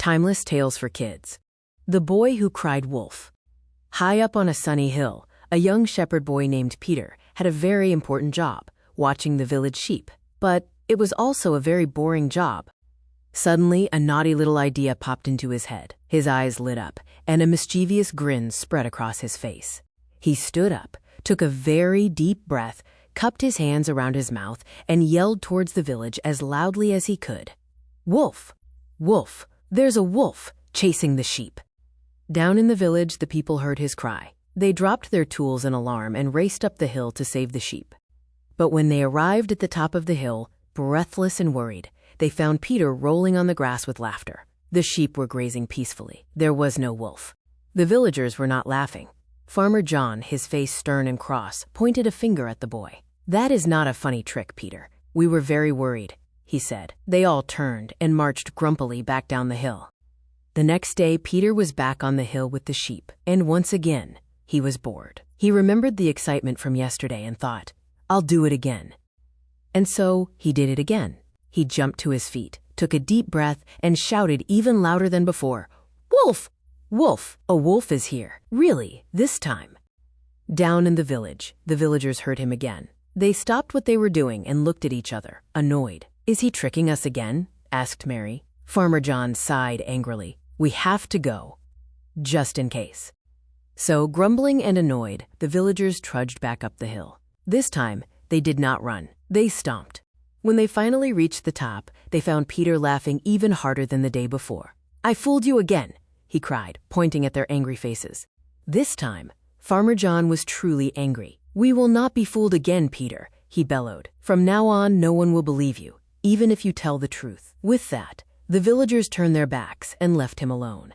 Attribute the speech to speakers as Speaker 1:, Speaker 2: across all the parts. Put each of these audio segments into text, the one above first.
Speaker 1: Timeless Tales for Kids. The Boy Who Cried Wolf. High up on a sunny hill, a young shepherd boy named Peter had a very important job, watching the village sheep. But it was also a very boring job. Suddenly, a naughty little idea popped into his head. His eyes lit up, and a mischievous grin spread across his face. He stood up, took a very deep breath, cupped his hands around his mouth, and yelled towards the village as loudly as he could. "Wolf! Wolf! There's a wolf chasing the sheep!" Down in the village, the people heard his cry. They dropped their tools in alarm and raced up the hill to save the sheep. But when they arrived at the top of the hill, breathless and worried, they found Peter rolling on the grass with laughter. The sheep were grazing peacefully. There was no wolf. The villagers were not laughing. Farmer John, his face stern and cross, pointed a finger at the boy. "That is not a funny trick, Peter. We were very worried," he said. They all turned and marched grumpily back down the hill. The next day, Peter was back on the hill with the sheep, and once again, he was bored. He remembered the excitement from yesterday and thought, "I'll do it again." And so he did it again. He jumped to his feet, took a deep breath, and shouted even louder than before, "Wolf! Wolf! A wolf is here. Really, this time." Down in the village, the villagers heard him again. They stopped what they were doing and looked at each other, annoyed. "Is he tricking us again?" asked Mary. Farmer John sighed angrily. "We have to go, just in case." So, grumbling and annoyed, the villagers trudged back up the hill. This time, they did not run. They stomped. When they finally reached the top, they found Peter laughing even harder than the day before. "I fooled you again," he cried, pointing at their angry faces. This time, Farmer John was truly angry. "We will not be fooled again, Peter," he bellowed. "From now on, no one will believe you, even if you tell the truth." With that, the villagers turned their backs and left him alone.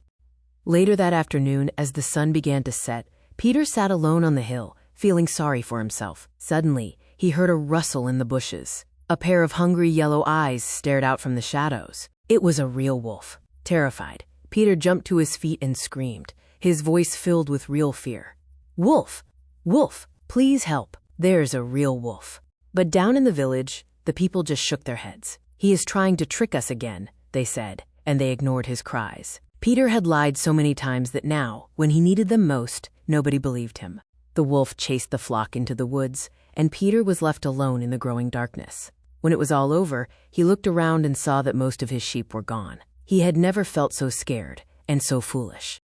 Speaker 1: Later that afternoon, as the sun began to set, Peter sat alone on the hill, feeling sorry for himself. Suddenly, he heard a rustle in the bushes. A pair of hungry yellow eyes stared out from the shadows. It was a real wolf. Terrified, Peter jumped to his feet and screamed, his voice filled with real fear. "Wolf! Wolf! Please help! There's a real wolf." But down in the village, the people just shook their heads. "He is trying to trick us again," they said, and they ignored his cries. Peter had lied so many times that now, when he needed them most, nobody believed him. The wolf chased the flock into the woods, and Peter was left alone in the growing darkness. When it was all over, he looked around and saw that most of his sheep were gone. He had never felt so scared and so foolish.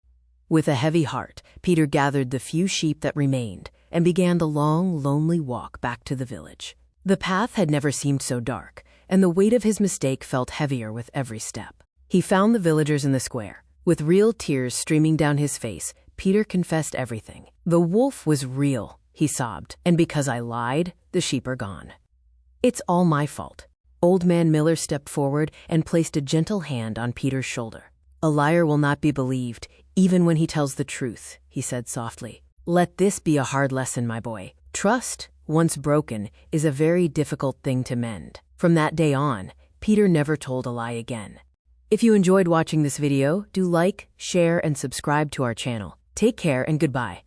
Speaker 1: With a heavy heart, Peter gathered the few sheep that remained and began the long, lonely walk back to the village. The path had never seemed so dark, and the weight of his mistake felt heavier with every step. He found the villagers in the square. With real tears streaming down his face, Peter confessed everything. "The wolf was real," he sobbed, "and because I lied, the sheep are gone. It's all my fault." Old Man Miller stepped forward and placed a gentle hand on Peter's shoulder. "A liar will not be believed, even when he tells the truth," he said softly. "Let this be a hard lesson, my boy. Trust, once broken, is a very difficult thing to mend." From that day on, Peter never told a lie again. If you enjoyed watching this video, do like, share, and subscribe to our channel. Take care and goodbye.